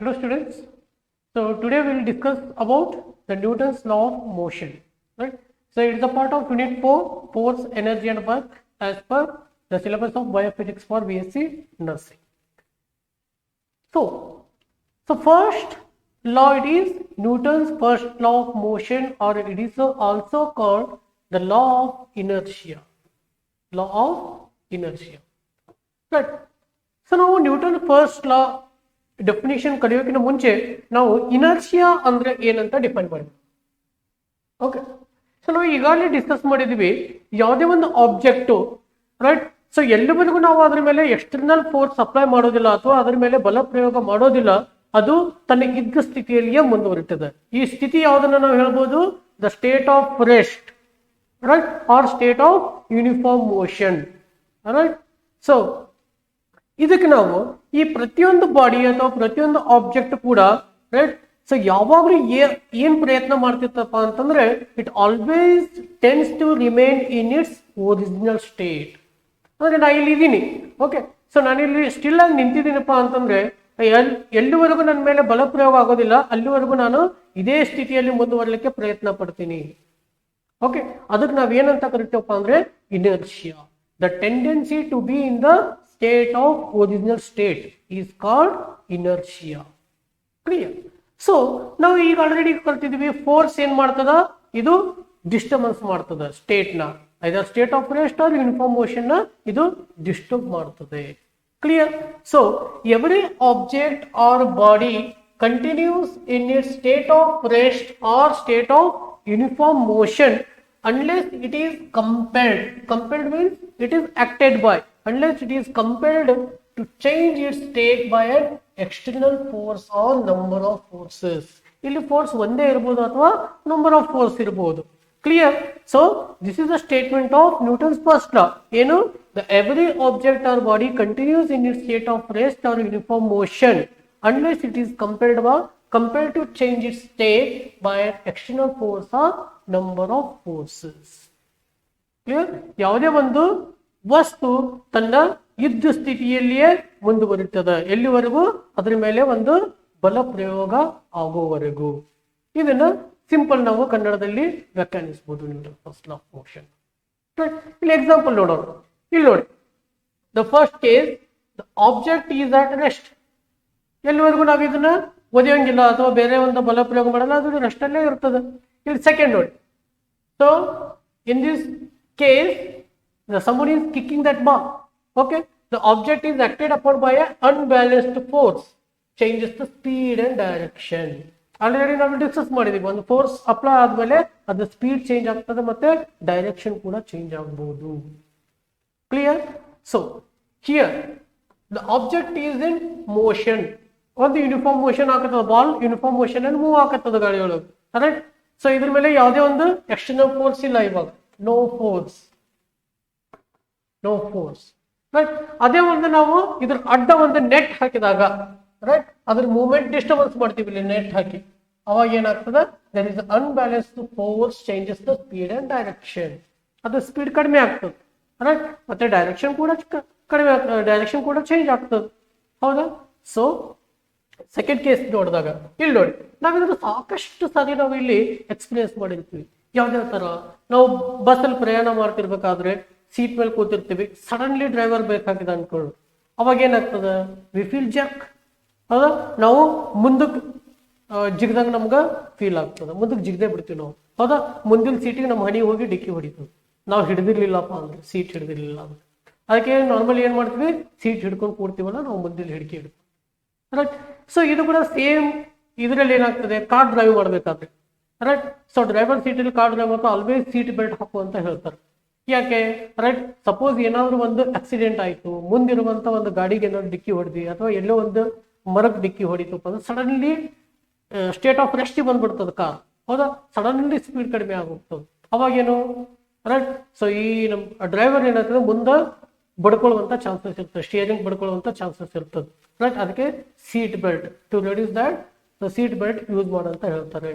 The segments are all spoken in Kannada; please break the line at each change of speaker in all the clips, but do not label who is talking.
Hello students. So today we will discuss about the Newton's law of motion. Right. So it is a part of unit 4, force, energy and work as per the syllabus of Biophysics for BSc nursing. So first law, it is Newton's first law of motion, or it is also called the law of inertia. Law of inertia. Right. So now Newton first law definition ಕಲಿಯೋಕ್ಕಿಂತ ಮುಂಚೆ ನಾವು ಇನರ್ಷಿಯಾ ಅಂದ್ರೆ ಏನಂತ ಡಿಫೈನ್ ಮಾಡ್ತೀವಿ. ಓಕೆ, ಸೊ ನಾವು ಈಗಾಗಲೇ ಡಿಸ್ಕಸ್ ಮಾಡಿದ್ವಿ, ಯಾವುದೇ ಒಂದು ಆಬ್ಜೆಕ್ಟು ರೈಟ್, ಸೊ ಎಲ್ಲಿವರೆಗೂ ನಾವು ಅದ್ರ ಮೇಲೆ ಎಕ್ಸ್ಟರ್ನಲ್ ಫೋರ್ಸ್ ಅಪ್ಲೈ ಮಾಡೋದಿಲ್ಲ ಅಥವಾ ಅದ್ರ ಮೇಲೆ ಬಲ ಪ್ರಯೋಗ ಮಾಡೋದಿಲ್ಲ, ಅದು ತನ್ನ ಇದ್ದ ಸ್ಥಿತಿಯಲ್ಲಿಯೇ ಮುಂದುವರಿತದೆ. ಈ ಸ್ಥಿತಿ ಯಾವುದನ್ನ ನಾವು ಹೇಳ್ಬೋದು, the state of rest right or state of uniform motion right. So ಇದಕ್ಕೆ ನಾವು ಈ ಪ್ರತಿಯೊಂದು ಬಾಡಿ ಅಥವಾ ಪ್ರತಿಯೊಂದು ಆಬ್ಜೆಕ್ಟ್ ಕೂಡ ರೈಟ್, ಸೊ ಯಾವಾಗಲೂ ಏನ್ ಪ್ರಯತ್ನ ಮಾಡ್ತಿರ್ತಪ್ಪ ಅಂತಂದ್ರೆ, it always tends to remain in its original state. ಅಂದ್ರೆ ನಾ ಇಲ್ಲಿ ಇದ್ದೀನಿ, ಓಕೆ, ಸೊ ನಾನಿಲ್ಲಿ ಸ್ಟಿಲ್ ಆಗಿ ನಿಂತಿದ್ದೀನಪ್ಪ ಅಂತಂದ್ರೆ ಎಲ್ಲಿವರೆಗೂ ನನ್ನ ಮೇಲೆ ಬಲ ಪ್ರಯೋಗ ಆಗೋದಿಲ್ಲ, ಅಲ್ಲಿವರೆಗೂ ನಾನು ಇದೇ ಸ್ಥಿತಿಯಲ್ಲಿ ಮುಂದುವರಲಿಕ್ಕೆ ಪ್ರಯತ್ನ ಪಡ್ತೀನಿ. ಓಕೆ, ಅದಕ್ಕೆ ನಾವೇನಂತ ಕರಿತೀವಪ್ಪ ಅಂದ್ರೆ inertia. The tendency to be in the state of original state is called inertia. Clear? So ನಾವು ಈಗ ಆಲ್ರೆಡಿ ಕಲ್ತಿದ್ವಿ, ಫೋರ್ಸ್ ಏನ್ ಮಾಡ್ತದ, ಇದು ಡಿಸ್ಟರ್ಬೆನ್ಸ್ ಮಾಡ್ತದ ಸ್ಟೇಟ್ ನ, either state of rest or uniform motion ನ ಇದು ಡಿಸ್ಟರ್ಬ್ ಮಾಡ್ತದೆ. Clear? So every object or body continues in its state of rest or state of uniform motion unless it is compelled. Compelled means it is acted by. Unless it is compelled to change its state by an external force or number of forces. ಇಲ್ಲಿ ಫೋರ್ಸ್ ಒಂದೇ ಇರಬಹುದು ಅಥವಾ ನಂಬರ್ ಆಫ್ ಫೋರ್ಸ್ ಇರಬಹುದು. Clear? So this is the statement of Newton's first law. ಏನು? The every object or body continues in its state of rest or uniform motion unless it is compelled to change its state by an external force or number of forces. Clear? ಯಾವುದೇ ಒಂದು ವಸ್ತು ತನ್ನ ಇದ್ದ ಸ್ಥಿತಿಯಲ್ಲಿಯೇ ಮುಂದುವರಿತದೆ, ಎಲ್ಲಿವರೆಗೂ ಅದರ ಮೇಲೆ ಒಂದು ಬಲ ಪ್ರಯೋಗ ಆಗುವವರೆಗೂ. ಇದನ್ನ ಸಿಂಪಲ್ ನಾವು ಕನ್ನಡದಲ್ಲಿ ವ್ಯಾಖ್ಯಾನಿಸಬಹುದು, Newton first law of motion. ಇಲ್ಲಿ ಎಕ್ಸಾಂಪಲ್ ನೋಡೋಣ. ಇಲ್ಲಿ ನೋಡಿ, the first case, the object is at rest. ಎಲ್ಲಿವರೆಗೂ ನಾವು ಇದನ್ನ ಒದೆಯಂಗಿಲ್ಲ ಅಥವಾ ಬೇರೆ ಒಂದು ಬಲ ಪ್ರಯೋಗ ಮಾಡಲ್ಲ, ಅದು ರೆಸ್ಟ್ ಅಲ್ಲೇ ಇರ್ತದೆ. ಇಲ್ಲಿ ಸೆಕೆಂಡ್ ನೋಡಿ, so in this case someone is kicking that ball. Okay, the object is acted upon by an unbalanced force, changes the speed and direction. Already ನಾವು ಡಿಸ್ಕಸ್ ಮಾಡಿದೀವಿ, ಒಂದು ಫೋರ್ಸ್ ಅಪ್ಲೈ ಆದ್ಮೇಲೆ ಅದು ಸ್ಪೀಡ್ ಚೇಂಜ್ ಆಗ್ತದೆ ಮತ್ತೆ ಡೈರೆಕ್ಷನ್ ಕೂಡ ಚೇಂಜ್ ಆಗಬಹುದು. Clear? So here the object is in motion. ಒಂದು ಯೂನಿಫಾರ್ಮ್ ಮೋಷನ್ ಆಗತ್ತದ, ಬಾಲ್ ಯೂನಿಫಾರ್ಮ್ ಮೋಷನ್ ಅಲ್ಲಿ ಮೂವ್ ಆಗತ್ತದ ಗಾಳಿ ಒಳಗೆ. ರೈಟ್? ಸೊ ಇದ್ರ ಮೇಲೆ ಯಾವುದೇ ಒಂದು ಎಕ್ಸ್ಟರ್ನಲ್ ಫೋರ್ಸ್ ಇಲ್ಲ, ಇವಾಗ ನೋ ಫೋರ್ಸ್ ರೈಟ್. ಅದೇ ಒಂದು ನಾವು ಇದ್ರ ಅಡ್ಡ ಒಂದು ನೆಟ್ ಹಾಕಿದಾಗ ರೈಟ್, ಅದ್ರ ಮೂವ್ಮೆಂಟ್ ಡಿಸ್ಟರ್ಬೆನ್ಸ್ ಮಾಡ್ತೀವಿ ಇಲ್ಲಿ ನೆಟ್ ಹಾಕಿ, ಅವಾಗ ಏನಾಗ್ತದೆ, there is unbalanced force changes the speed and direction. ಅದು ಸ್ಪೀಡ್ ಕಡಿಮೆ ಆಗ್ತದೆ ರೈಟ್, ಮತ್ತೆ ಡೈರೆಕ್ಷನ್ ಕೂಡ ಕಡಿಮೆ ಆಗ್ತದೆ, ಡೈರೆಕ್ಷನ್ ಕೂಡ ಚೇಂಜ್ ಆಗ್ತದೆ. ಹೌದಾ? ಸೊ ಸೆಕೆಂಡ್ ಕೇಸ್ ನೋಡಿದಾಗ ಇಲ್ಲಿ ನೋಡಿ, ನಾವಿದ್ರ ಸಾಕಷ್ಟು ಸಾರಿ ನಾವು ಇಲ್ಲಿ ಎಕ್ಸ್ಪೀರಿಯನ್ಸ್ ಮಾಡಿರ್ತೀವಿ. ಯಾವ್ಯಾವ ತರ, ನಾವು ಬಸ್ಸಲ್ಲಿ ಪ್ರಯಾಣ ಮಾಡ್ತಿರ್ಬೇಕಾದ್ರೆ ಸೀಟ್ ಮೇಲೆ ಕೂತಿರ್ತೀವಿ, ಸಡನ್ಲಿ ಡ್ರೈವರ್ ಬೇಕಾಗಿದೆ ಅನ್ಕೊಳ್ಳು, ಅವಾಗ ಏನಾಗ್ತದೆ, ವಿ ಫೀಲ್ ಜರ್ಕ್. ಹೌದಾ? ನಾವು ಮುಂದಕ್ಕೆ ಜಿಗ್ದಾಗ ನಮ್ಗೆ ಫೀಲ್ ಆಗ್ತದೆ, ಮುಂದಕ್ಕೆ ಜಿಗ್ದೇ ಬಿಡ್ತೀವಿ ನಾವು. ಹೌದಾ? ಮುಂದಿನ ಸೀಟಿಗೆ ನಮ್ಮ ಹಣಿ ಹೋಗಿ ಡಿಕ್ಕಿ ಹೊಡಿತೀವಿ, ನಾವು ಹಿಡಿದಿರ್ಲಿಲ್ಲಪ್ಪ ಅಂದ್ರೆ, ಸೀಟ್ ಹಿಡಿದಿರ್ಲಿಲ್ಲ ಅಂದ್ರೆ. ಅದಕ್ಕೆ ನಾರ್ಮಲಿ ಏನ್ ಮಾಡ್ತೀವಿ, ಸೀಟ್ ಹಿಡ್ಕೊಂಡು ಕೂಡ್ತೀವಲ್ಲ ನಾವು, ಮುಂದಿನ ಹಿಡಿಕೆ ಹಿಡ್ತೀವಿ ರೈಟ್. ಸೊ ಇದು ಕೂಡ ಸೇಮ್ ಇದರಲ್ಲಿ ಏನಾಗ್ತದೆ, ಕಾರ್ ಡ್ರೈವ್ ಮಾಡ್ಬೇಕಾದ್ರೆ ರೈಟ್, ಸೊ ಡ್ರೈವರ್ ಸೀಟಲ್ಲಿ ಕಾರ್ ಡ್ರೈವ್ ಮಾಡ್ತಾ ಆಲ್ವೇಸ್ ಸೀಟ್ ಬೆಲ್ಟ್ ಹಾಕು ಅಂತ ಹೇಳ್ತಾರೆ. ಯಾಕೆ? ರೈಟ್, ಸಪೋಸ್ ಏನಾದ್ರು ಒಂದು ಆಕ್ಸಿಡೆಂಟ್ ಆಯ್ತು, ಮುಂದಿರುವಂತ ಒಂದು ಗಾಡಿಗೆ ಏನಾದ್ರು ಡಿಕ್ಕಿ ಹೊಡೆದಿ ಅಥವಾ ಎಲ್ಲೋ ಒಂದು ಮರಕ್ಕೆ ಡಿಕ್ಕಿ ಹೊಡಿತಪ್ಪ ಅಂದ್ರೆ ಸಡನ್ಲಿ ಸ್ಟೇಟ್ ಆಫ್ ರೆಸ್ಟ್ ಬಂದ್ಬಿಡ್ತದೆ ಕಾರ್. ಹೌದಾ? ಸಡನ್ಲಿ ಸ್ಪೀಡ್ ಕಡಿಮೆ ಆಗೋಗ್ತದೆ. ಅವಾಗೇನು ರೈಟ್, ಸೊ ಈ ನಮ್ಮ ಡ್ರೈವರ್ ಏನಾಗ್ತದೆ, ಮುಂದೆ ಬಡ್ಕೊಳ್ಳುವಂತ ಚಾನ್ಸಸ್ ಇರ್ತದೆ, ಸ್ಟಿಯರಿಂಗ್ ಬಡ್ಕೊಳ್ಳುವಂತ ಚಾನ್ಸಸ್ ಇರ್ತದೆ ರೈಟ್. ಅದಕ್ಕೆ seat belt, to reduce that seat belt use ಮಾಡಂತ ಹೇಳ್ತಾರೆ.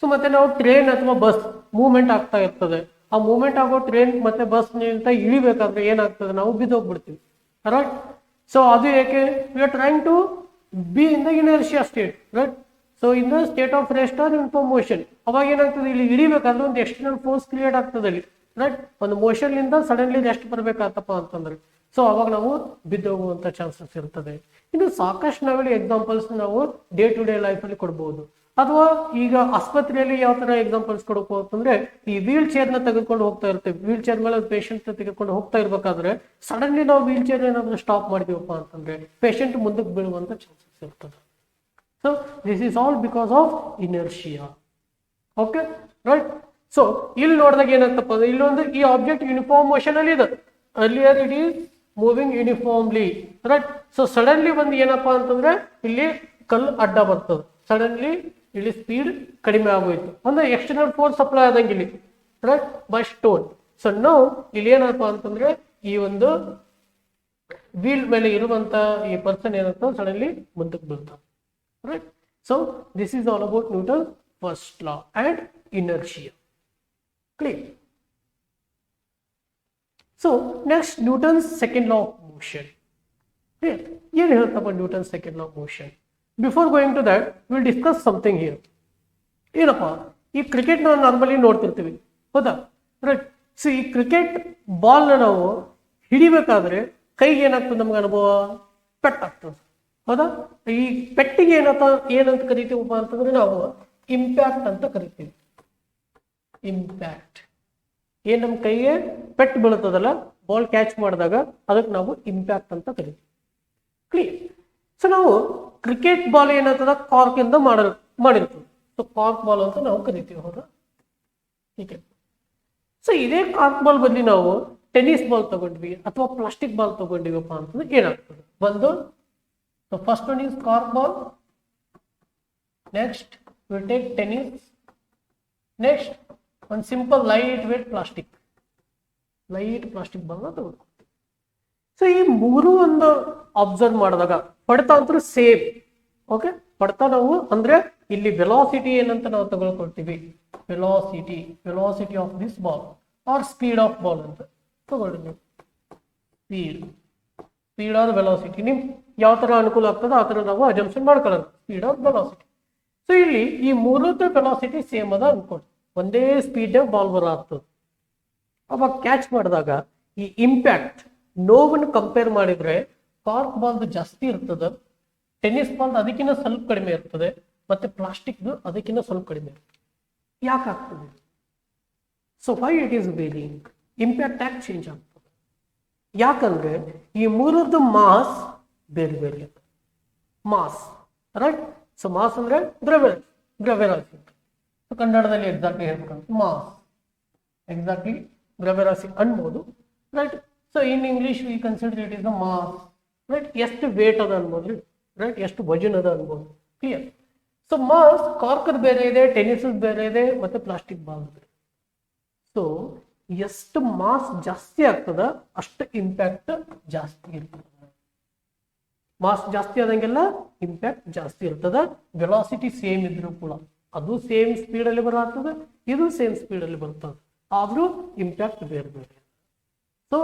ಸೊ ಮತ್ತೆ ನಾವು ಟ್ರೈನ್ ಅಥವಾ ಬಸ್ ಮೂವ್ಮೆಂಟ್ ಆಗ್ತಾ ಇರ್ತದೆ, ಆ ಮೂವ್ಮೆಂಟ್ ಆಗೋ ಟ್ರೈನ್ ಮತ್ತೆ ಬಸ್ ನಿಂತ ಇಳಿಬೇಕಾದ್ರೆ ಏನಾಗ್ತದೆ, ನಾವು ಬಿದ್ದೋಗ್ಬಿಡ್ತೀವಿ ರೈಟ್. ಸೊ ಅದು ಏಕೆ, we are trying to be in the inertia state, right. So in the state of rest or uniform motion, ಅವಾಗ ಏನಾಗ್ತದೆ, ಇಲ್ಲಿ ಹಿಡಿಬೇಕಾದ್ರೆ ಒಂದು ಎಕ್ಸ್ಟರ್ನಲ್ ಫೋರ್ಸ್ ಕ್ರಿಯೇಟ್ ಆಗ್ತದೆ ಅಲ್ಲಿ, ರೈಟ್. ಒಂದು ಮೋಷನ್ ಲಿಂದ ಸಡನ್ಲಿ ರೆಸ್ಟ್ ಬರ್ಬೇಕಾತಪ್ಪ ಅಂತಂದ್ರೆ, ಸೊ ಅವಾಗ ನಾವು ಬಿದ್ದೋಗುವಂತ ಚಾನ್ಸಸ್ ಇರ್ತದೆ. ಇನ್ನು ಸಾಕಷ್ಟು ನಾವೆಲ್ಲ ಎಕ್ಸಾಂಪಲ್ಸ್ ನಾವು ಡೇ ಟು ಡೇ ಲೈಫ್ ಅಲ್ಲಿ ಕೊಡ್ಬೋದು. ಅಥವಾ ಈಗ ಆಸ್ಪತ್ರೆಯಲ್ಲಿ ಯಾವ ತರ ಎಕ್ಸಾಂಪಲ್ಸ್ ಕೊಡಬೇಕು ಅಂತಂದ್ರೆ, ಈ ವೀಲ್ ಚೇರ್ ನ ತೆಗೆದುಕೊಂಡು ಹೋಗ್ತಾ ಇರ್ತೇವೆ, ವೀಲ್ ಚೇರ್ ಮೇಲೆ ಪೇಷಂಟ್ ತೆಗೆದುಕೊಂಡು ಹೋಗ್ತಾ ಇರ್ಬೇಕಾದ್ರೆ ಸಡನ್ಲಿ ನಾವು ವೀಲ್ ಚೇರ್ ಏನಾದ್ರು ಸ್ಟಾಪ್ ಮಾಡಿದೀವಪ್ಪ ಅಂತಂದ್ರೆ ಪೇಷಂಟ್ ಮುಂದಕ್ಕೆ ಬೀಳುವಂತ ಚಾನ್ಸಸ್ ಇರ್ತದೆ. So this is all because of inertia. Okay, right. So ಇಲ್ಲಿ ನೋಡಿದಾಗ ಏನಾಗ್ತಪ್ಪ ಅಂದ್ರೆ, ಇಲ್ಲೊಂದು ಈ ಆಬ್ಜೆಕ್ಟ್ ಯೂನಿಫಾರ್ಮ್ ಮೋಷನ್ ಅಲ್ಲಿ ಇದೆ, earlier it is moving uniformly, right. So suddenly ಬಂದು ಏನಪ್ಪಾ ಅಂತಂದ್ರೆ ಇಲ್ಲಿ ಕಲ್ಲು ಅಡ್ಡ ಬರ್ತದೆ, ಸಡನ್ಲಿ ಇಲ್ಲಿ ಸ್ಪೀಡ್ ಕಡಿಮೆ ಆಗೋಯ್ತು ಅಂದ್ರೆ ಎಕ್ಸ್ಟರ್ನಲ್ ಫೋರ್ಸ್ ಸಪ್ಲೈ ಆದಂಗೆ ಇಲ್ಲಿ, ರೈಟ್, ಬೈ ಸ್ಟೋನ್. ಸೊ ನಾವು ಇಲ್ಲಿ ಏನಪ್ಪಾ ಅಂತಂದ್ರೆ ಈ ಒಂದು ವೀಲ್ ಮೇಲೆ ಇರುವಂತ ಈ ಪರ್ಸನ್ ಏನಂತ ಸಡನ್ಲಿ ಮುಂದಕ್ಕೆ ಬೀಳ್ತಾನೆ, right. So this is all about Newton first law and inertia. Clear? So next Newton's second law of motion. Clear? ಏನು ಹೇಳ್ತಪ್ಪ Newton second law of motion? Before going to that will discuss something here. ಏನಪ್ಪ, ಈ ಕ್ರಿಕೆಟ್ ನಾವು ನಾರ್ಮಲಿ ನೋಡ್ತಿರ್ತೀವಿ, ಹೌದಾ, ರೈಟ್. ಸೊ ಈ ಕ್ರಿಕೆಟ್ ಬಾಲ್ ನ ನಾವು ಹಿಡಿಬೇಕಾದ್ರೆ ಕೈಗೆ ಏನಾಗ್ತದೆ, ನಮ್ಗೆ ಅನುಭವ ಪೆಟ್ಟಾಗ್ತದೆ, ಹೌದಾ. ಈ ಪೆಟ್ಟಿಗೆ ಏನಂತ ಕರಿತೀವಪ್ಪ ಅಂತಂದ್ರೆ ನಾವು ಇಂಪ್ಯಾಕ್ಟ್ ಅಂತ ಕರಿತೀವಿ. ಇಂಪ್ಯಾಕ್ಟ್ ಏನ್ ನಮ್ಮ ಕೈಗೆ ಪೆಟ್ಟು ಬೀಳ್ತದಲ್ಲ, ಬಾಲ್ ಕ್ಯಾಚ್ ಮಾಡಿದಾಗ ಅದಕ್ಕೆ ನಾವು ಇಂಪ್ಯಾಕ್ಟ್ ಅಂತ ಕರಿತೀವಿ. ಕ್ಲಿಯರ್? ಸೊ ನಾವು ಕ್ರಿಕೆಟ್ ಬಾಲ್ ಏನಾಗ್ತದ ಕಾರ್ಕ್ ಇಂದ ಮಾಡಿರ್ತೀವಿ, ಸೊ ಕಾರ್ಕ್ ಬಾಲ್ ಅಂತ ನಾವು ಕರಿತೀವಿ, ಹೌದಾ. ಹೀಗೆ. ಸೊ ಇದೇ ಕಾರ್ಕ್ ಬಾಲ್ ಬದಲಿ ನಾವು ಟೆನ್ನಿಸ್ ಬಾಲ್ ತಗೊಂಡ್ವಿ ಅಥವಾ ಪ್ಲಾಸ್ಟಿಕ್ ಬಾಲ್ ತಗೊಂಡಿವಪ್ಪ ಅಂತಂದ್ರೆ ಏನಾಗ್ತದೆ, ಒಂದು first one is cork ball, next will take tennis, next ಒಂದು simple light weight plastic ball ನ ತಗೊಂಡು. ಸೊ ಈ ಮೂರು ಒಂದು ಅಬ್ಸರ್ವ್ ಮಾಡಿದಾಗ ಹೊಡೆತ ಅಂತೂ ಸೇಮ್. ಓಕೆ, ಹೊಡೆತ ನಾವು ಅಂದ್ರೆ ಇಲ್ಲಿ ವೆಲಾಸಿಟಿ ಏನಂತ ನಾವು ತಗೊಳ್ಕೊಳ್ತೀವಿ, velocity of this ball or speed of ball ಅಂತ ತಗೊಳ್ಳಿ ನೀವು. ಸ್ಪೀಡ್ ಆರ್ ವೆಲಾಸಿಟಿ ನಿಮ್ ಯಾವ ತರ ಅನುಕೂಲ ಆಗ್ತದೆ ಆ ತರ ನಾವು ಅಜಂಪ್ಷನ್ ಮಾಡ್ಕೊಳ್ಳೋಣ, ಸ್ಪೀಡ್ ಆರ್ ವೆಲಾಸಿಟಿ. ಸೊ ಇಲ್ಲಿ ಈ ಮೂರದ್ದು ವೆಲಾಸಿಟಿ ಸೇಮ್ ಅದ ಅನ್ಕೊಳ್ಳಿ, ಒಂದೇ ಸ್ಪೀಡ್ ಬಾಲ್ ಬರಾಗ್ತದೆ. ಅವಾಗ ಕ್ಯಾಚ್ ಮಾಡಿದಾಗ ಈ ಇಂಪ್ಯಾಕ್ಟ್ ನೋವನ್ನು ಕಂಪೇರ್ ಮಾಡಿದ್ರೆ ಕಾರ್ಕ್ ಬಾಲ್ದು ಜಾಸ್ತಿ ಇರ್ತದೆ, ಟೆನ್ನಿಸ್ ಬಾಲ್ ಅದಕ್ಕಿಂತ ಸ್ವಲ್ಪ ಕಡಿಮೆ ಇರ್ತದೆ, ಮತ್ತೆ ಪ್ಲಾಸ್ಟಿಕ್ದು ಅದಕ್ಕಿಂತ ಸ್ವಲ್ಪ ಕಡಿಮೆ ಇರ್ತದೆ. ಯಾಕಾಗ್ತದೆ? So why it is varying, impact ಯಾಕೆ ಚೇಂಜ್ ಆಗ್ತದೆ? ಯಾಕಂದ್ರೆ ಈ ಮೂರದ್ದು ಮಾಸ್ ಬೇರೆ ಬೇರೆ ಮಾಸ್, ರೈಟ್. ಸೊ ಮಾಸ್ ಅಂದ್ರೆ ದ್ರವ್ಯರಾಶಿ, ಕನ್ನಡದಲ್ಲಿ ಎಕ್ಸಾಕ್ಟ್ಲಿ ಹೇಳ್ಬೇಕಂತ ಮಾಸ್, ಎಕ್ಸಾಕ್ಟ್ಲಿ ದ್ರವ್ಯರಾಶಿ ಅನ್ಬೋದು, right. So in English we consider it is the mass, right. ಎಷ್ಟು ವೇಟ್ ಅದ ಅನ್ಬೋದು, ರೈಟ್, ಎಷ್ಟು ವಜನ್ ಅದ ಅನ್ಬೋದು. ಕ್ಲಿಯರ್? ಸೊ ಮಾಸ್ ಕಾರ್ಕ್ ಬೇರೆ ಇದೆ, ಟೆನ್ನಿಸ್ ಬೇರೆ ಇದೆ, ಮತ್ತೆ ಪ್ಲಾಸ್ಟಿಕ್ ಬಾಲ್ ಬೇರೆ. ಸೊ ಎಷ್ಟು ಮಾಸ್ ಜಾಸ್ತಿ ಆಗ್ತದ ಅಷ್ಟು ಇಂಪ್ಯಾಕ್ಟ್ ಜಾಸ್ತಿ ಇರ್ತದ. ಮಾಸ್ ಜಾಸ್ತಿ ಆದಂಗೆಲ್ಲ ಇಂಪ್ಯಾಕ್ಟ್ ಜಾಸ್ತಿ ಇರ್ತದ. ವೆಲಾಸಿಟಿ ಸೇಮ್ ಇದ್ರು ಕೂಡ ಅದು ಸೇಮ್ ಸ್ಪೀಡ್ ಅಲ್ಲಿ ಬರ್ತದೆ, ಇದು ಸೇಮ್ ಸ್ಪೀಡ್ ಅಲ್ಲಿ ಬರ್ತದೆ, ಆದ್ರೂ ಇಂಪ್ಯಾಕ್ಟ್ ಬೇರೆ ಬೇರೆ. ಸೊ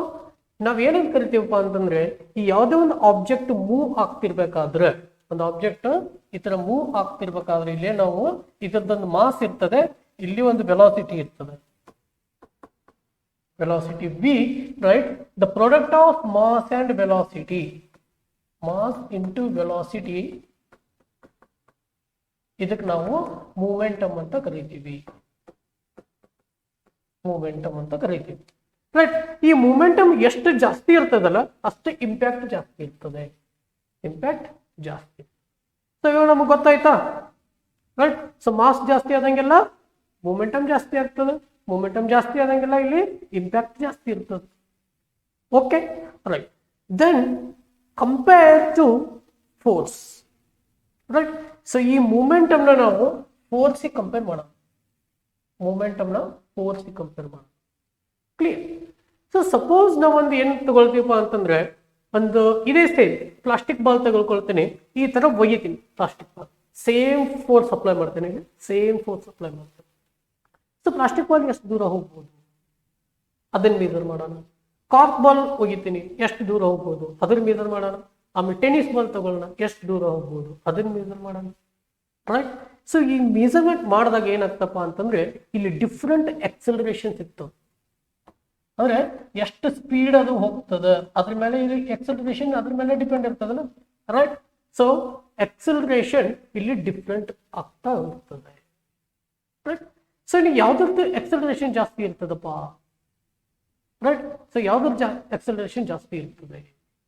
ನಾವೇನಂತ ಕರಿತೀವಪ್ಪ ಅಂತಂದ್ರೆ, ಈ ಯಾವುದೇ ಒಂದು ಆಬ್ಜೆಕ್ಟ್ ಮೂವ್ ಆಗ್ತಿರ್ಬೇಕಾದ್ರೆ, ಒಂದು ಆಬ್ಜೆಕ್ಟ್ ಈ ತರ ಮೂವ್ ಆಗ್ತಿರ್ಬೇಕಾದ್ರೆ ಇಲ್ಲೇ ನಾವು ಇದರದೊಂದು ಮಾಸ್ ಇರ್ತದೆ, ಇಲ್ಲಿ ಒಂದು ವೆಲಾಸಿಟಿ ಇರ್ತದೆ, velocity v, right. The product of mass and velocity, mass into velocity, ಇದಕ್ಕೆ ನಾವು ಮೂಮೆಂಟಮ್ ಅಂತ ಕರಿತೀವಿ, ರೈಟ್. ಈ ಮೂಮೆಂಟಮ್ ಎಷ್ಟು ಜಾಸ್ತಿ ಇರ್ತದಲ್ಲ ಅಷ್ಟು ಇಂಪ್ಯಾಕ್ಟ್ ಜಾಸ್ತಿ ಇರ್ತದೆ, ಸೊ ಇವಾಗ ನಮಗೆ ಗೊತ್ತಾಯ್ತಾ, ರೈಟ್. ಸೊ ಮಾಸ್ ಜಾಸ್ತಿ ಆದಂಗೆಲ್ಲ ಮೂಮೆಂಟಮ್ ಜಾಸ್ತಿ ಆಗ್ತದೆ, ಮೂಮೆಂಟಮ್ ಜಾಸ್ತಿ ಆದಂಗೆಲ್ಲ ಇಲ್ಲಿ ಇಂಪ್ಯಾಕ್ಟ್ ಜಾಸ್ತಿ ಇರ್ತದೆ. Okay, right. Then compare to force, right. So ಈ ಮೂಮೆಂಟಮ್ನ ನಾವು ಫೋರ್ಸಿಗೆ ಕಂಪೇರ್ ಮಾಡೋಣ, ಕ್ಲಿಯರ್? ಸೊ ಸಪೋಸ್ ನಾವು ಒಂದು ಏನು ತಗೊಳ್ತೀವಪ್ಪ ಅಂತಂದ್ರೆ, ಒಂದು ಇದೇ ಸೇಮ್ ಪ್ಲಾಸ್ಟಿಕ್ ಬಾಲ್ ತಗೊಳ್ಕೊಳ್ತೇನೆ, ಈ ತರ ಒಯ್ಯತೀನಿ plastic ball, same force apply ಮಾಡ್ತೇನೆ. ಸೊ ಪ್ಲಾಸ್ಟಿಕ್ ಬಾಲ್ ಎಷ್ಟು ದೂರ ಹೋಗ್ಬೋದು ಅದನ್ನ ಮೆಜರ್ ಮಾಡೋಣ. ಕಾರ್ಕ್ ಬಾಲ್ ಒಗಿತೀನಿ, ಎಷ್ಟು ದೂರ ಹೋಗ್ಬೋದು ಅದನ್ನ ಮೆಜರ್ ಮಾಡೋಣ. ಆಮೇಲೆ ಟೆನ್ನಿಸ್ ಬಾಲ್ ತಗೊಳ್ಳೋಣ, ಎಷ್ಟು ದೂರ ಹೋಗ್ಬೋದು ಅದನ್ನ ಮೆಜರ್ ಮಾಡೋಣ, ರೈಟ್. ಸೊ ಈ ಮೆಜರ್ಮೆಂಟ್ ಮಾಡಿದಾಗ ಏನಾಗ್ತಪ್ಪ ಅಂತಂದ್ರೆ ಇಲ್ಲಿ ಡಿಫ್ರೆಂಟ್ ಎಕ್ಸಲರೇಷನ್ಸ್ ಇತ್ತು, ಅಂದ್ರೆ ಎಷ್ಟು ಸ್ಪೀಡ್ ಅದು ಹೋಗ್ತದೆ ಅದ್ರ ಮೇಲೆ ಇಲ್ಲಿ ಎಕ್ಸಲರೇಷನ್ ಅದ್ರ ಮೇಲೆ ಡಿಪೆಂಡ್ ಇರ್ತದಲ್ಲ, ರೈಟ್. ಸೊ ಎಕ್ಸಲರೇಷನ್ ಇಲ್ಲಿ ಡಿಫ್ರೆಂಟ್ ಆಗ್ತಾ ಹೋಗ್ತದೆ, ರೈಟ್. ಸೊ ಇಲ್ಲಿ ಯಾವ್ದ್ರದ್ದು ಎಕ್ಸಲರೇಷನ್ ಜಾಸ್ತಿ ಇರ್ತದಪ್ಪ, ರೈಟ್. ಸೊ ಯಾವ್ದ್ರ ಎಕ್ಸಲರೇಷನ್ ಜಾಸ್ತಿ ಇರ್ತದೆ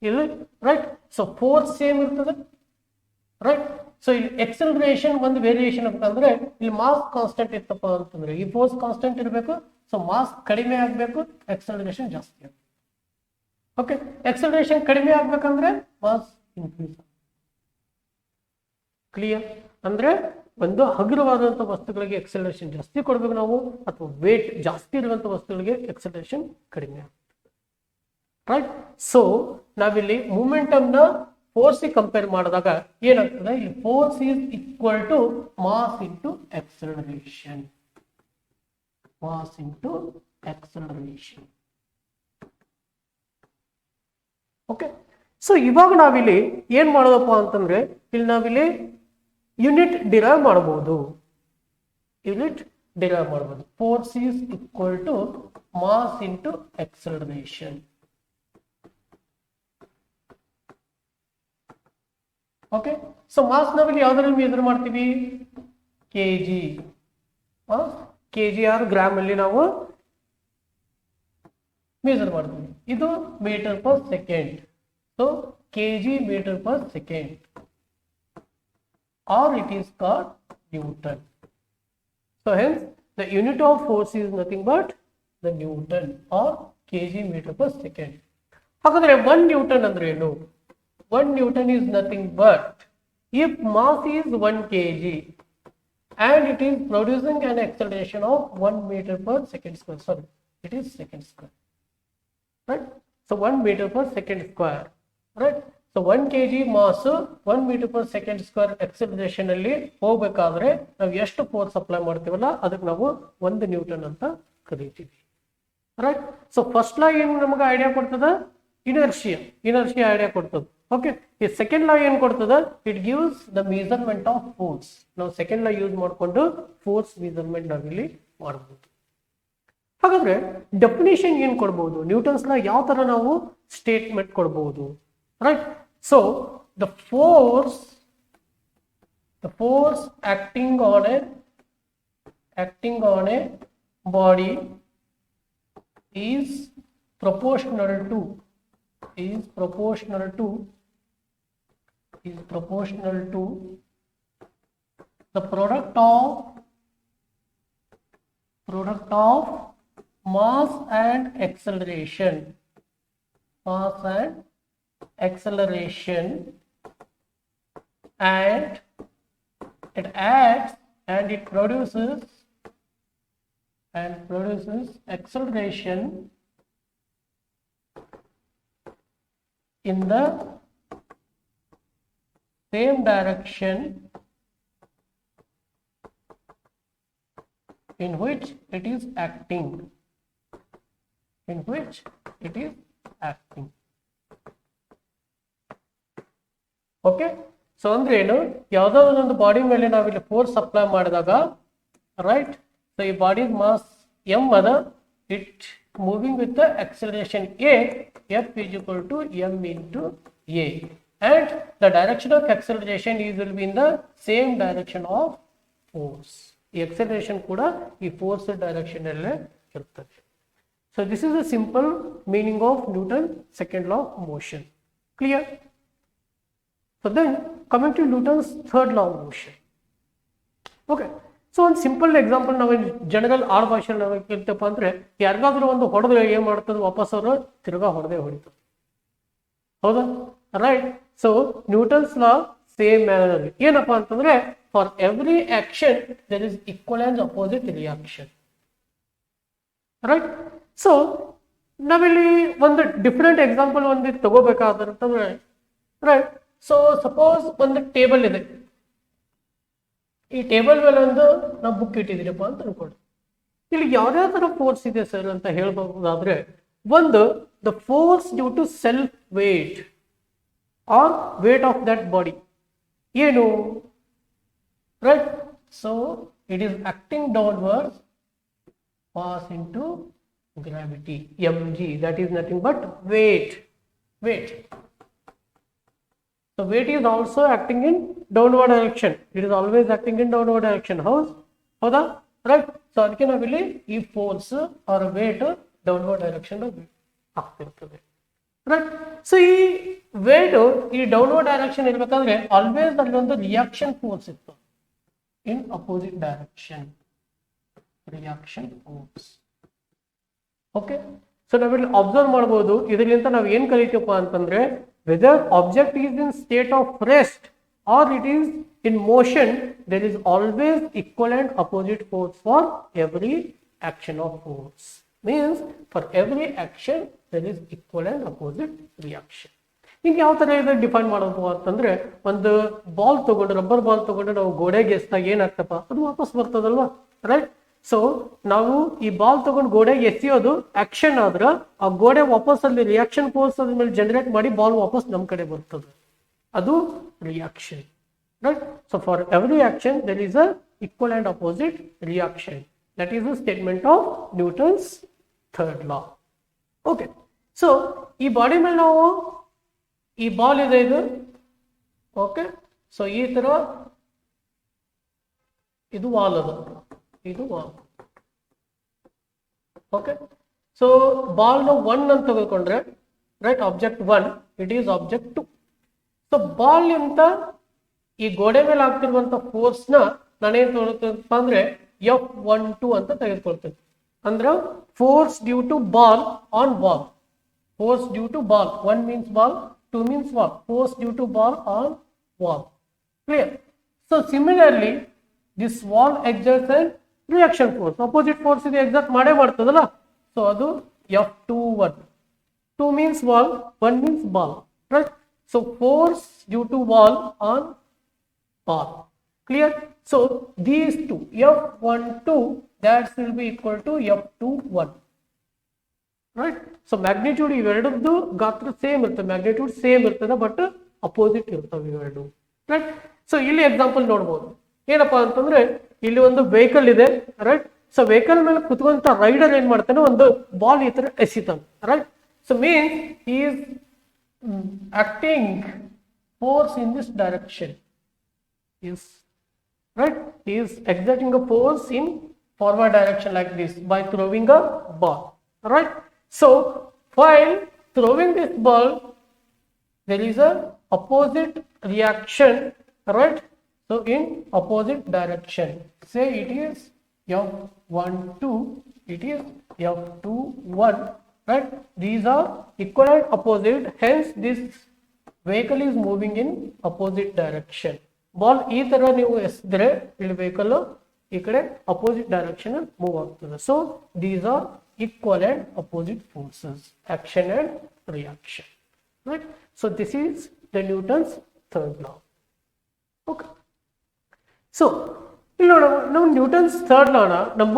ಇಲ್ಲಿ, ರೈಟ್. ಸೊ ಫೋರ್ಸ್ ಸೇಮ್ ಇರ್ತದೆ, ರೈಟ್. ಸೊ ಇಲ್ಲಿ ಎಕ್ಸಲರೇಷನ್ ಒಂದು ವೇರಿಯೇಷನ್ ಅಂತಂದ್ರೆ ಇಲ್ಲಿ ಮಾಸ್ ಕಾನ್ಸ್ಟೆಂಟ್ ಇತ್ತಪ್ಪ ಅಂತಂದ್ರೆ ಈ ಫೋರ್ಸ್ ಕಾನ್ಸ್ಟೆಂಟ್ ಇರಬೇಕು, ಸೊ ಮಾಸ್ ಕಡಿಮೆ ಆಗ್ಬೇಕು, ಎಕ್ಸಲರೇಷನ್ ಜಾಸ್ತಿ ಆಗ್ಬೇಕು. ಓಕೆ, ಎಕ್ಸಲರೇಷನ್ ಕಡಿಮೆ ಆಗ್ಬೇಕಂದ್ರೆ ಮಾಸ್ ಇನ್ಕ್ರೀಸ್. ಕ್ಲಿಯರ್? ಅಂದ್ರೆ ಒಂದು ಹಗುರವಾದಂಥ ವಸ್ತುಗಳಿಗೆ ಎಕ್ಸಲರೇಷನ್ ಜಾಸ್ತಿ ಕೊಡ್ಬೇಕು ನಾವು, ಅಥವಾ ವೇಟ್ ಜಾಸ್ತಿ ಇರುವಂತ ವಸ್ತುಗಳಿಗೆ ಎಕ್ಸಲರೇಷನ್ ಕಡಿಮೆ ಆಗ್ತದೆ, ರೈಟ್. ಸೊ ನಾವಿಲ್ಲಿ ಮೂಮೆಂಟಮ್ ನ ಫೋರ್ಸ್ ಕಂಪೇರ್ ಮಾಡಿದಾಗ ಏನಾಗ್ತದೆ, ಇಲ್ಲಿ force is equal to mass into acceleration, mass into acceleration. Okay, so ಇವಾಗ ನಾವಿಲ್ಲಿ ಏನ್ ಮಾಡೋದಪ್ಪ ಅಂತಂದ್ರೆ ಇಲ್ಲಿ ನಾವಿಲ್ಲಿ ಯೂನಿಟ್ ಡಿರೈವ್ ಮಾಡಬಹುದು, ಯೂನಿಟ್ ಡಿರೈವ್ ಮಾಡಬಹುದು. Force is equal to mass into acceleration. Okay, so mass ನಾವಿಲ್ಲಿ ಯಾವ್ದ್ರಲ್ಲಿ ಮೆಜರ್ ಮಾಡ್ತೀವಿ, ಕೆಜಿ, ಕೆಜಿ ಆರ್ ಗ್ರಾಮ್ ಅಲ್ಲಿ ನಾವು ಮೆಜರ್ ಮಾಡ್ತೀವಿ. ಇದು metre per second, so KG metre per second, or it is called Newton. So hence the unit of force is nothing but the Newton or kg meter per second. ಹಾಗಾದ್ರೆ 1 Newton ಅಂದ್ರೆ ಏನು? 1 Newton is nothing but if mass is 1 kg and it is producing an acceleration of 1 meter per second square. Sorry, it is second square, right? So 1 meter per second square, right? So 1 kg mass 1 metre per second square acceleration ಅಲ್ಲಿ ಹೋಗ್ಬೇಕಾದ್ರೆ ನಾವು ಎಷ್ಟು ಫೋರ್ಸ್ ಅಪ್ಲೈ ಮಾಡ್ತೀವಲ್ಲ ಅದಕ್ಕೆ ನಾವು 1 ನ್ಯೂಟನ್ ಅಂತ ಕರಿತೀವಿ, ರೈಟ್. ಸೊ ಫಸ್ಟ್ ಲಾ ಏನು ನಮಗೆ ಐಡಿಯಾ ಕೊಡ್ತದ, ಇನರ್ಷಿಯಾ ಐಡಿಯಾ ಕೊಡ್ತದ. ಓಕೆ, ಈ ಸೆಕೆಂಡ್ ಲಾ ಏನ್ ಕೊಡ್ತದ, it gives the measurement of force. ನಾವು ಸೆಕೆಂಡ್ ಲಾ ಯೂಸ್ ಮಾಡ್ಕೊಂಡು ಫೋರ್ಸ್ ಮೆಜರ್ಮೆಂಟ್ ನಾವಿಲ್ಲಿ ಮಾಡಬಹುದು. ಹಾಗಾದ್ರೆ ಡೆಫಿನೇಷನ್ ಏನ್ ಕೊಡ್ಬಹುದು, ನ್ಯೂಟನ್ಸ್ ಲಾ ಯಾವ ತರ ನಾವು ಸ್ಟೇಟ್ಮೆಂಟ್ ಕೊಡಬಹುದು, right? So the force acting on a body is proportional to the product of mass and acceleration, and it acts and it produces acceleration in the same direction in which it is acting, okay. So ಅಂದ್ರೆ ಏನು, ಯಾವುದೋ ಒಂದು ಬಾಡಿ ಮೇಲೆ ನಾವಿಲ್ಲಿ ಫೋರ್ಸ್ ಅಪ್ಲೈ ಮಾಡಿದಾಗ, ರೈಟ್. ಸೊ ಈ ಬಾಡಿ ಮಾಸ್ ಎಂ ಅದ, it moving with the acceleration A, F is equal to M into A, and the direction of acceleration is will be in the same direction of force. ಈ ಎಕ್ಸಲರೇಷನ್ ಕೂಡ ಈ ಫೋರ್ಸ್ ಡೈರೆಕ್ಷನ್ ಅಲ್ಲೇ ಇರ್ತದೆ. So this is a simple meaning of Newton second law of motion. Clear? So then coming to Newton's third law of motion. Okay, so ಒಂದು ಸಿಂಪಲ್ ಎಕ್ಸಾಂಪಲ್ ನಾವು ಜನರಲ್ ಆರ್ ಭಾಷೆಯಲ್ಲಿ ನಾವು ಕೇಳ್ತಪ್ಪ ಅಂದ್ರೆ, ಯಾರಿಗಾದ್ರೂ ಒಂದು ಹೊಡೆದ್ರೆ ಏನ್ ಮಾಡ್ತದೆ, ವಾಪಸ್ ಅವರು ತಿರ್ಗಾ ಹೊಡಿತದೆ, ಹೌದಾ, right. So Newton's law same manner ಏನಪ್ಪಾ ಅಂತಂದ್ರೆ, for every action there is equal and opposite reaction, right. So ನಾವಿಲ್ಲಿ ಒಂದು ಡಿಫ್ರೆಂಟ್ ಎಕ್ಸಾಂಪಲ್ ಒಂದು ತಗೋಬೇಕಾದ್ರೆ, ರೈಟ್. ಸೊ ಸಪೋಸ್ ಒಂದು ಟೇಬಲ್ ಇದೆ, ಈ ಟೇಬಲ್ ಮೇಲೆ ಒಂದು ನಾವು ಬುಕ್ ಇಟ್ಟಿದ್ದೀರಪ್ಪ ಅಂತ ಅನ್ಕೊಳ್ಳಿ. ಇಲ್ಲಿ ಯಾವ್ಯಾವ ತರ ಫೋರ್ಸ್ ಇದೆ ಸರ್ ಅಂತ ಹೇಳ್ಬಹುದಾದ್ರೆ, ಒಂದು the force due to self weight, or weight of that body ಏನು, right? So it is acting downwards, pass into gravity, mg, that is nothing but weight. So weight is also acting in downward direction. It is always acting in downward direction. ಹೌದಾ, right? So ಅದಕ್ಕೆ ನಾವಿಲ್ಲಿ ಈ force or weight downward direction ಆಗ್ತಿರ್ತದೆ, ರೈಟ್? ಸೊ ಈ ವೇಟ್ ಈ ಡೌನ್ವರ್ಡ್ ಡೈರೆಕ್ಷನ್ ಇರ್ಬೇಕಾದ್ರೆ ಆಲ್ವೇಸ್ ಅಲ್ಲೊಂದು ರಿಯಾಕ್ಷನ್ ಫೋರ್ಸ್ ಇತ್ತು in opposite direction, reaction force. Okay, so ನಾವಿಲ್ಲಿ ಅಬ್ಸರ್ವ್ ಮಾಡಬಹುದು. ಇದರಿಂದ ನಾವು ಏನ್ ಕಲಿತೀವಪ್ಪ ಅಂತಂದ್ರೆ, whether object is in state of rest or it is in motion, there is always equal and opposite force for every action of force. Means for every action there is equal and opposite reaction. ಹಿಂಗೆ ಯಾವ ತರ ಇದೆ ಡಿಫೈನ್ ಮಾಡೋದು ಅಂತಂದ್ರೆ, ಒಂದು ಬಾಲ್ ತಗೊಂಡು, ರಬ್ಬರ್ ಬಾಲ್ ತಗೊಂಡು ನಾವು ಗೋಡೆಗೆ ಎಸ್ದಾಗ ಏನಾಗ್ತಪ್ಪ, ಅದು ವಾಪಸ್ ಬರ್ತದಲ್ವಾ, ರೈಟ್? ಸೊ ನಾವು ಈ ಬಾಲ್ ತಗೊಂಡು ಗೋಡೆಗೆ ಎಸೆಯೋದು ಆಕ್ಷನ್ ಆದ್ರೆ, ಆ ಗೋಡೆ ವಾಪಸ್ ಅಲ್ಲಿ ರಿಯಾಕ್ಷನ್ ಫೋರ್ಸ್ ಅದ್ರ ಮೇಲೆ ಜನರೇಟ್ ಮಾಡಿ ಬಾಲ್ ವಾಪಸ್ ನಮ್ ಕಡೆ ಬರ್ತದೆ, ಅದು reaction, right? So for every action there is a equal and opposite reaction. That is the statement of Newton's third law. Okay, so ee body ಮೇಲೆ ನಾವು ಈ ಬಾಲ್ ಇದೆ ಇದು, ಓಕೆ, ಸೊ ಈ ತರ ಇದು ವಾಲ್ ಅದ, ಇದು ವಾಲ್, ಓಕೆ. ಸೊ ಬಾಲ್ ನ 1 ಅಂತ ತಗೊಂಡ್ರೆ, right, object 1, it is object 2. So ball ಅಂತ ಈ ಗೋಡೆ ಮೇಲೆ ಆಗ್ತಿರುವಂತ ಫೋರ್ಸ್ ನ ನಾನೇನ್ ತಗೊಳ್ತೇನಪ್ಪ ಅಂದ್ರೆ F12 ಅಂತ ತೆಗೆದುಕೊಳ್ತೇನೆ. ಅಂದ್ರೆ force due to ball on wall, force due to ball, 1 means ball, 2 means wall, force due to ball on wall. Clear? So similarly this wall exerts a reaction force, opposite force ಇದು exert ಮಾಡೇ ಮಾಡ್ತದಲ್ಲ. ಸೊ ಅದು F21, 2 means wall, 1 means ball, right? So force due to wall on ball. Clear? So these two, F12, that will be equal to F21, right? So magnitude ಇವೆರಡದ್ದು ಗಾತ್ರ ಸೇಮ್ ಇರ್ತದೆ, ಮ್ಯಾಗ್ನಿಟ್ಯೂಡ್ ಸೇಮ್ ಇರ್ತದೆ, ಬಟ್ ಅಪೋಸಿಟ್ ಇರ್ತವೆ ಇವೆರಡು, ರೈಟ್? ಸೊ ಇಲ್ಲಿ ಎಕ್ಸಾಂಪಲ್ ನೋಡ್ಬೋದು. ಏನಪ್ಪಾ ಅಂತಂದ್ರೆ, ಇಲ್ಲಿ ಒಂದು ವೆಹಿಕಲ್ ಇದೆ, ರೈಟ್? ಸೊ ವೆಹಿಕಲ್ ಮೇಲೆ ಕುತ್ಕೊಂತ ರೈಡರ್ ಏನ್ ಮಾಡ್ತಾನೆ, ಒಂದು ಬಾಲ್ ಈ ತರ ಎಸಿತಾನೆ, right? So means he is acting force in this direction, is right? He is exerting a force in forward direction like this by throwing a ball, right? So while throwing this ball there is a opposite reaction, right? So in opposite direction, say it is F12, it is F21, right? These are equal and opposite, hence this vehicle is moving in opposite direction. Ball ಈ ತರ ನೀವು ಎಸೆದ್ರೆ ಇಲ್ಲಿ ವೆಹಿಕಲ್ ಈ ಕಡೆ ಅಪೋಸಿಟ್ ಡೈರೆಕ್ಷನ್ ಮೂವ್ ಆಗ್ತದೆ. So these are equal and opposite forces, action and reaction, right? So this is the Newton's third law. Okay, so ಇಲ್ಲಿ ನೋಡೋಣ, ನಾವು ನ್ಯೂಟನ್ಸ್ ಥರ್ಡ್ ಲಾನ ನಮ್ಮ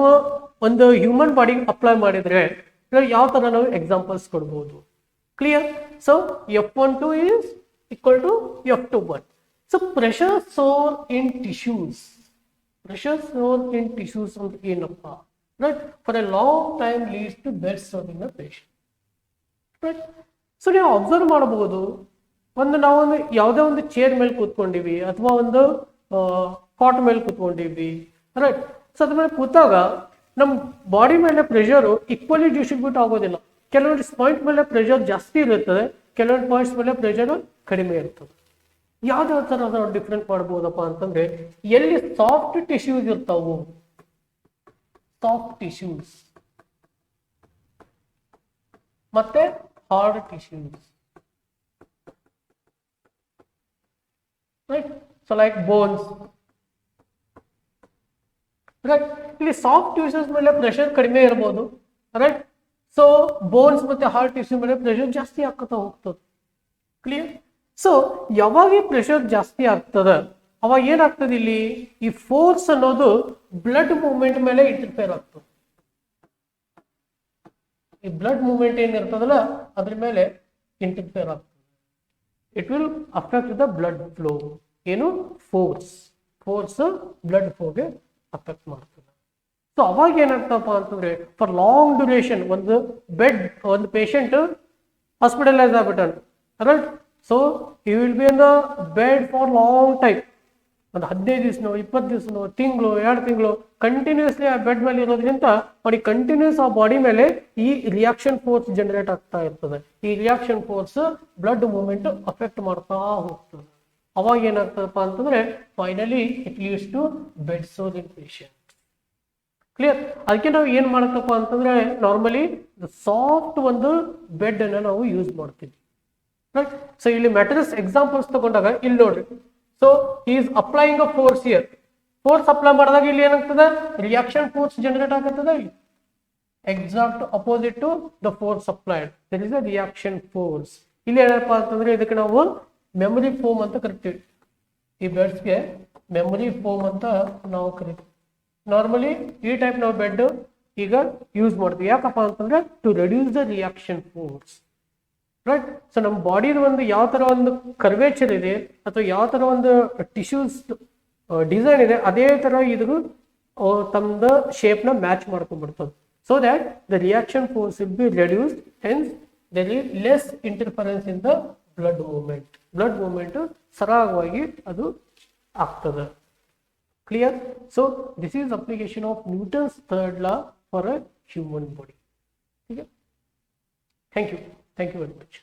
ಒಂದು ಹ್ಯೂಮನ್ ಬಾಡಿಗೆ ಅಪ್ಲೈ ಮಾಡಿದ್ರೆ ಯಾವ ತರ ನಾವು ಎಕ್ಸಾಂಪಲ್ಸ್ ಕೊಡ್ಬೋದು. Clear? So F12 is equal to F21. So pressure sore in tissues, pressure sore in tissues on the ಏನಪ್ಪಾ, right? For a long time leads to bed sore in a patient, right? So ನೀವು ಅಬ್ಸರ್ವ್ ಮಾಡಬಹುದು, ನಾವು ಯಾವುದೇ ಒಂದು ಚೇರ್ ಮೇಲೆ ಕೂತ್ಕೊಂಡಿವಿ ಅಥವಾ ಒಂದು ಕಾಟ್ ಮೇಲೆ ಕೂತ್ಕೊಂಡಿವಿ, ರೈಟ್? ಸೊ ಅದ್ರ ಮೇಲೆ ಕೂತಾಗ ನಮ್ಮ ಬಾಡಿ ಮೇಲೆ ಪ್ರೆಷರ್ ಈಕ್ವಲಿ ಡಿಸ್ಟ್ರಿಬ್ಯೂಟ್ ಆಗೋದಿಲ್ಲ. ಕೆಲವೊಂದು ಪಾಯಿಂಟ್ ಮೇಲೆ ಪ್ರೆಷರ್ ಜಾಸ್ತಿ ಇರುತ್ತದೆ, ಕೆಲವೊಂದು ಪಾಯಿಂಟ್ಸ್ ಮೇಲೆ ಪ್ರೆಷರ್ ಕಡಿಮೆ ಇರ್ತದೆ. ಯಾವ್ದಾವ ತರ ನಾವು ಡಿಫ್ರೆಂಟ್ ಮಾಡ್ಬೋದಪ್ಪ ಅಂತಂದ್ರೆ, ಎಲ್ಲಿ ಸಾಫ್ಟ್ ಟಿಶ್ಯೂಸ್ ಇರ್ತಾವು, ಸಾಫ್ಟ್ ಟಿಶ್ಯೂಸ್ ಮತ್ತೆ hard tissues, right? So like bones, right? ಇಲ್ಲಿ ಸಾಫ್ಟ್ ಟಿಶ್ಯೂಸ್ ಮೇಲೆ ಪ್ರೆಷರ್ ಕಡಿಮೆ ಇರ್ಬೋದು, ರೈಟ್? ಸೊ ಬೋನ್ಸ್ ಮತ್ತೆ ಹಾರ್ಡ್ ಟಿಶ್ಯೂ ಮೇಲೆ ಪ್ರೆಷರ್ ಜಾಸ್ತಿ ಆಗ್ತಾ ಹೋಗ್ತದೆ. ಕ್ಲಿಯರ್? ಸೊ ಯಾವಾಗ ಪ್ರೆಷರ್ ಜಾಸ್ತಿ ಆಗ್ತದೆ ಅವಾಗ ಏನಾಗ್ತದೆ, ಇಲ್ಲಿ ಈ ಫೋರ್ಸ್ ಅನ್ನೋದು ಬ್ಲಡ್ ಮೂವ್ಮೆಂಟ್ ಮೇಲೆ ಇಂಟರ್ಫಿಯರ್ ಆಗ್ತದೆ. ಈ ಬ್ಲಡ್ ಮೂವ್ಮೆಂಟ್ ಏನಿರ್ತದಲ್ಲ ಅದ್ರ ಮೇಲೆ ಇಂಟರ್ಫಿಯರ್ ಆಗ್ತದೆ. It will affect the blood flow. ಏನು ಫೋರ್ಸ್ ಬ್ಲಡ್ ಫ್ಲೋಗೆ ಅಫೆಕ್ಟ್ ಮಾಡ್ತದೆ. ಸೊ ಅವಾಗ ಏನಾಗ್ತಪ್ಪ ಅಂತಂದ್ರೆ ಫಾರ್ ಲಾಂಗ್ ಡ್ಯೂರೇಷನ್ ಒಂದು ಪೇಷಂಟ್ ಹಾಸ್ಪಿಟಲೈಸ್ ಆಗ್ಬಿಟ್ಟಾನೆ, right. So you will be in the bed for long time, ಒಂದು 15 ದಿವಸನೋ 20 ದಿವಸನೋ ತಿಂಗಳು 2 ತಿಂಗಳು ಕಂಟಿನ್ಯೂಸ್ಲಿ ಆ ಬೆಡ್ ಮೇಲೆ ಇರೋದ್ರಿಂದ ಅವನಿಗೆ ಕಂಟಿನ್ಯೂಸ್ ಆ ಬಾಡಿ ಮೇಲೆ ಈ ರಿಯಾಕ್ಷನ್ ಫೋರ್ಸ್ ಜನರೇಟ್ ಆಗ್ತಾ ಇರ್ತದೆ. ಈ reaction force blood movement affect ಮಾಡ್ತಾ ಹೋಗ್ತದೆ. ಅವಾಗ ಏನಾಗ್ತದಪ್ಪ ಅಂತಂದ್ರೆ finally it leads to bed sore in patient. Clear? ಅದಕ್ಕೆ ನಾವು ಏನ್ ಮಾಡ್ತಪ್ಪ ಅಂತಂದ್ರೆ ನಾರ್ಮಲಿ ಸಾಫ್ಟ್ ಒಂದು ಬೆಡ್ ಅನ್ನ ನಾವು ಯೂಸ್ ಮಾಡ್ತೀವಿ, ರೈಟ್. ಸೊ ಇಲ್ಲಿ ಮ್ಯಾಟ್ರಿಕ್ಸ್ ಎಕ್ಸಾಂಪಲ್ಸ್ ತಗೊಂಡಾಗ ಇಲ್ಲಿ ನೋಡ್ರಿ, so he is applying a force here. Force apply ಮಾಡಿದಾಗ ಇಲ್ಲಿ ಏನಾಗ್ತದೆ, ರಿಯಾಕ್ಷನ್ ಫೋರ್ಸ್ ಜನರೇಟ್ ಆಗ್ತದೆ. ಇಲ್ಲಿ exact opposite to the force applied, that is the reaction force. ಇಲ್ಲಿ ಏನಪ್ಪಾ ಅಂತಂದ್ರೆ ಇದಕ್ಕೆ ನಾವು ಮೆಮೊರಿ ಫೋಮ್ ಅಂತ ಕರಿತೀವಿ. ಈ ಬೆಡ್ಸ್ಗೆ ಮೆಮೊರಿ ಫೋಮ್ ಅಂತ ನಾವು ಕರಿತೀವಿ. ನಾರ್ಮಲಿ ಈ ಟೈಪ್ ನಾವು ಬೆಡ್ ಈಗ ಯೂಸ್ ಮಾಡ್ತೀವಿ. ಯಾಕಪ್ಪ ಅಂತಂದ್ರೆ to reduce the reaction force, right. So ನಮ್ಮ ಬಾಡಿದ ಒಂದು ಯಾವ ತರ ಒಂದು ಕರ್ವೇಚರ್ ಇದೆ ಅಥವಾ ಯಾವ ತರ ಒಂದು ಟಿಶ್ಯೂಸ್ ಡಿಸೈನ್ ಇದೆ, ಅದೇ ತರ ಇದು ತಮ್ಮ ಶೇಪ್ ನ ಮ್ಯಾಚ್ ಮಾಡ್ಕೊಂಡ್ಬಿಡ್ತದೆ. So that the reaction force will be reduced, hence there is less interference in the blood movement ಸರಾಗವಾಗಿ ಅದು ಆಗ್ತದೆ. Clear? So this is application of Newton's third law for a human body. Thank you very much.